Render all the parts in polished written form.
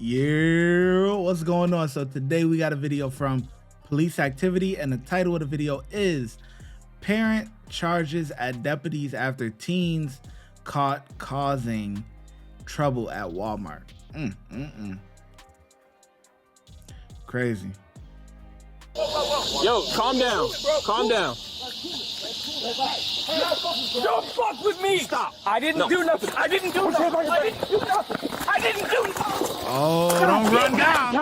Yeah, what's going on? So today we got a video from PoliceActivity, and the title of the video is Parent Charges at Deputies After Teens Caught Causing Trouble at Walmart. Crazy. Yo, calm down. Calm down. Don't fuck with me! Stop! I didn't do nothing! I didn't do nothing! I didn't do nothing! I didn't do nothing! Oh, don't run down!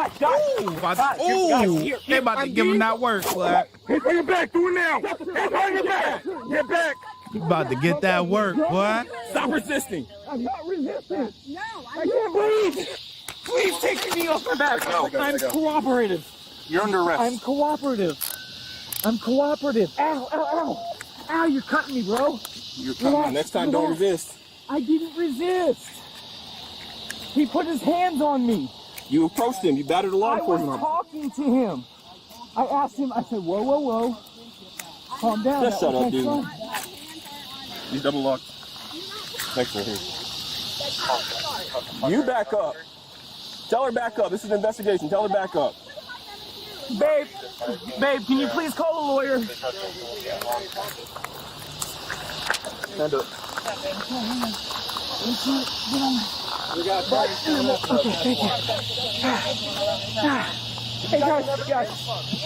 Ooh, they about to give him that work, boy. Hey, bring it back! Do it now! Hey, bring it back! Get back! You about to get that work, boy. Stop resisting! I'm not resisting! No, I can't breathe! Please take me off my back! No, I'm cooperative! You're under arrest. I'm cooperative! I'm cooperative! Ow, ow, ow! Ow, you're cutting me, bro! You're cutting me. Next time, don't resist. I didn't resist! He put his hands on me! You approached him. You battered a law enforcement. I was talking to him. I asked him, I said, whoa, whoa, whoa. Calm down. Just shut up, dude. He's double locked. Next one here. You back up. Tell her back up. This is an investigation. Tell her back up. Babe, can you please call a lawyer? Stand up. Okay, thank you. Hey guys,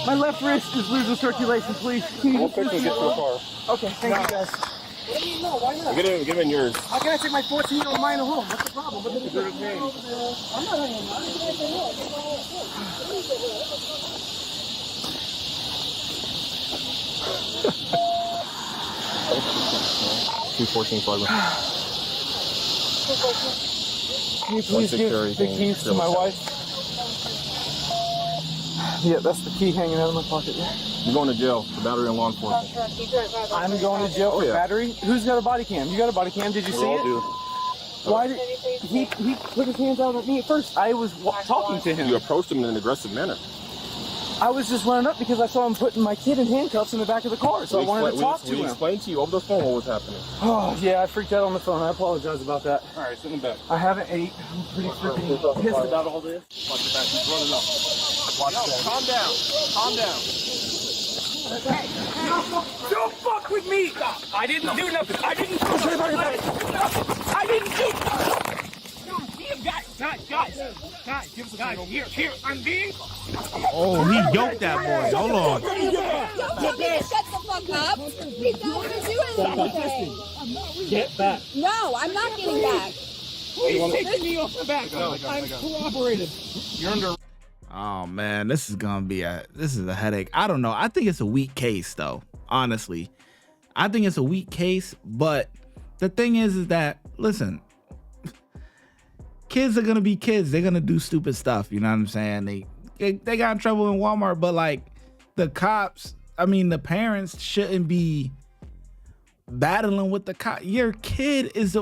my left wrist is losing circulation, please. We'll fix it and get to the car. Okay, thank you guys. No, why not? Get in yours. How can I take my 14-year-old minor home? What's the problem? I'm not hanging on. 214 Flagler. Can you please give the keys to my wife? Yeah, that's the key hanging out of my pocket. Yeah. You're going to jail for battery on law enforcement. I'm going to jail for battery? Who's got a body cam? You got a body cam? Did you see it? Do. Why did he put his hands out at me at first? I was talking to him. You approached him in an aggressive manner. I was just running up because I saw him putting my kid in handcuffs in the back of the car, so I wanted to talk to him. We explained to you over the phone what was happening. Oh, yeah, I freaked out on the phone. I apologize about that. All right, sit in the back. I haven't ate. I'm pretty freaking pissed about all this. Watch your back. He's running up. Watch that. Calm down. Calm down. Hey, don't fuck with me! I didn't do nothing. I didn't do nothing. I didn't do nothing. Guys, give us a call. Here, I'm being... Oh, he yoked that boy. Hold on. Don't tell me to shut the fuck up. He's not going to do anything. Get back. No, I'm not getting back. Please take me off the back. I'm cooperative. You're under... Oh man, this is a headache. I don't know. I think it's a weak case though. Honestly, I think it's a weak case. But the thing is that, listen, kids are gonna be kids. They're gonna do stupid stuff. You know what I'm saying? They got in trouble in Walmart, but like the cops, I mean the parents shouldn't be battling with the cop. Your kid is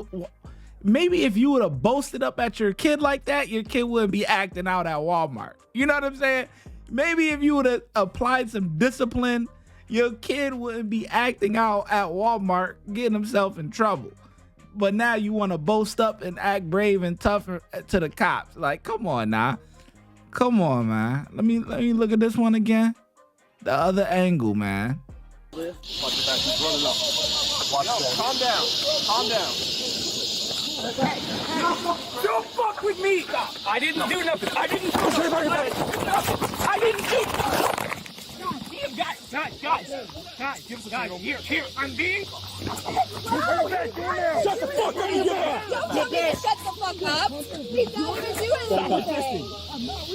maybe if you would have boasted up at your kid like that, your kid wouldn't be acting out at Walmart. You know what I'm saying? Maybe if you would have applied some discipline, your kid wouldn't be acting out at Walmart, getting himself in trouble. But now you want to boast up and act brave and tough to the cops. Like, come on now. Come on, man. Let me look at this one again. The other angle, man. Watch your back. He's running up. Watch that. Calm down. Calm down. Don't fuck with me! I didn't do nothing. I didn't do nothing. I didn't do nothing. Guys, give us a call. Here, I'm being... Shut the fuck up and get back! Don't tell me to shut the fuck up. He's not going to do anything.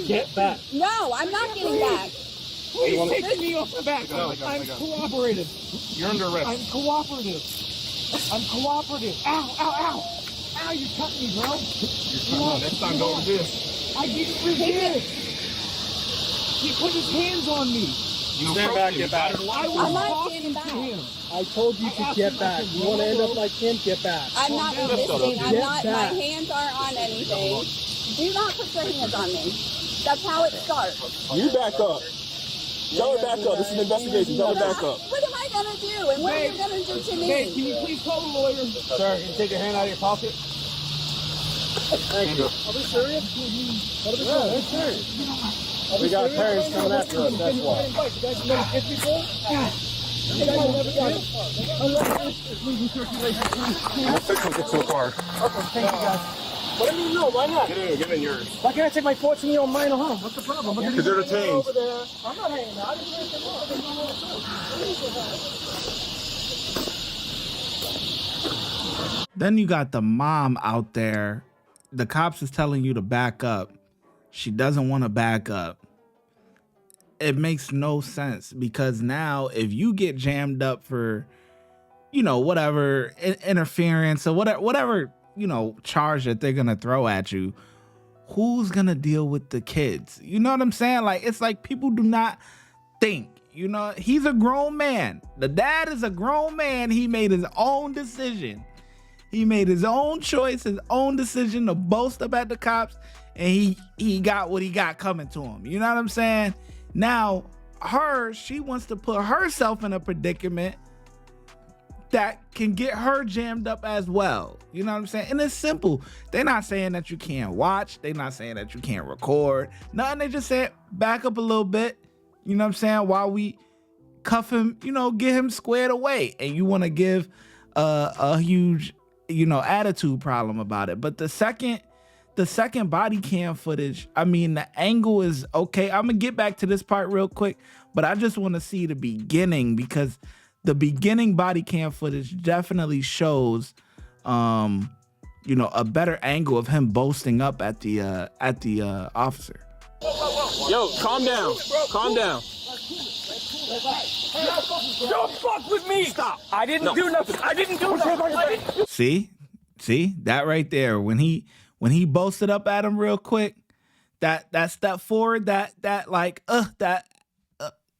Get back. No, I'm not getting back. Please take me off the back. I'm cooperative. You're under arrest. I'm cooperative. Ow, ow, ow. Ow, you're cutting me, bro. Next time, don't resist. I didn't resist. He put his hands on me. You stand back, get back. I'm not standing back. I told you to get back. You want to end up like him? Get back. I'm not resisting. My hands aren't on anything. Do not put your hands on me. That's how it starts. You back up. Tell her back up. This is an investigation. Tell her back up. What am I going to do? And what are you going to do to me? Hey, can you please call a lawyer? Sir, can you take your hand out of your pocket? Thank you. Are we serious? Yeah, we're serious. We got parents coming after us, that's why. You guys know hit before? I'll fix them, get to a car. Okay, thank you guys. What do you mean no? Why not? Get in yours. Why can't I take my 14-year-old minor home? What's the problem? Because they're detained. Over there. I'm not hanging out. I didn't Then you got the mom out there. The cops is telling you to back up. She doesn't want to back up. It makes no sense because now if you get jammed up for, you know, whatever interference or whatever, you know, charge that they're going to throw at you, who's going to deal with the kids? You know what I'm saying? Like, it's like people do not think, you know, he's a grown man. The dad is a grown man. He made his own decision. He made his own choice, his own decision to boast up at the cops, and he got what he got coming to him. You know what I'm saying? Now, she wants to put herself in a predicament that can get her jammed up as well. You know what I'm saying? And it's simple. They're not saying that you can't watch. They're not saying that you can't record. Nothing. They just said back up a little bit. You know what I'm saying? While we cuff him, you know, get him squared away. And you want to give a huge, you know, attitude problem about it. But the second body cam footage, I mean, the angle is okay. I'm gonna get back to this part real quick, but I just want to see the beginning because the beginning body cam footage definitely shows, you know, a better angle of him boasting up at the officer. Yo, calm down. Calm down. Don't fuck with me! Stop! I didn't do nothing. I didn't do nothing. See that right there. When he boasted up at him real quick, that step forward,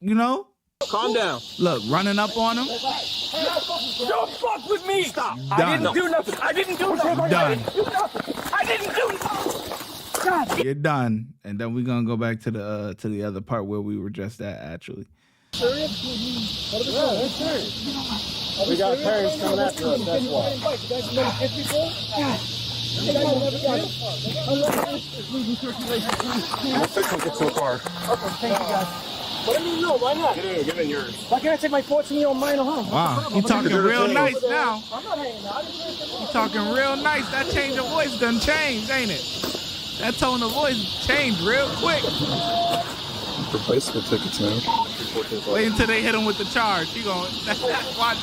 you know. Calm down. Look, running up on him. Don't fuck with me! Stop! Done. I didn't do nothing. I didn't do nothing. Done. I didn't do nothing. God. You're done. And then we're gonna go back to the other part where we were just at actually. Serious? What are we doing? Yeah, we're serious. We got parents coming after us, that's why. You guys know hit before? I'll fix them, get to a car. Okay, thank you guys. What do you mean no? Why not? Get in yours. Why can't I take my 14-year-old minor home? Wow, you talking real nice now. I'm not hanging out. You talking real nice. That change of voice done changed, ain't it? That tone of voice changed real quick. Replacement tickets, man. Wait until they hit him with the charge. He gonna watch.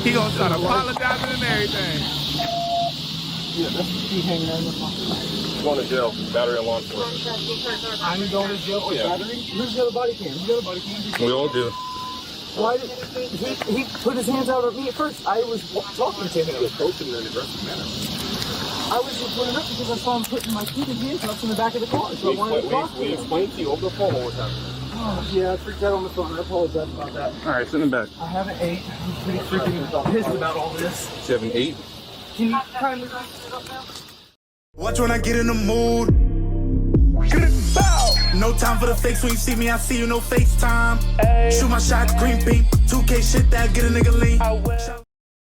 He gonna start apologizing and everything. Yeah, that's the key hanging on the phone. Going to jail, battery and law enforcement. I'm going to jail for battery? Who's the other body cam? Who's the other body cam? We all do. Why did he put his hands out at me at first? I was talking to him. He was approaching in an aggressive manner. I was just pulling up because I saw him putting my feet in handcuffs in the back of the car. So I wanted to talk to him. We explained to you over the phone what was happening. Oh, yeah, I freaked out on the phone. I apologize about that. All right, sit in the back. I have an 8. I'm pretty freaking pissed about all this. You have an 8? Can you kindly sit up now? Watch when I get in the mood. No time for the fakes. When you see me, I see you, no FaceTime. Shoot my shot, green beam. 2K shit that get a nigga lean.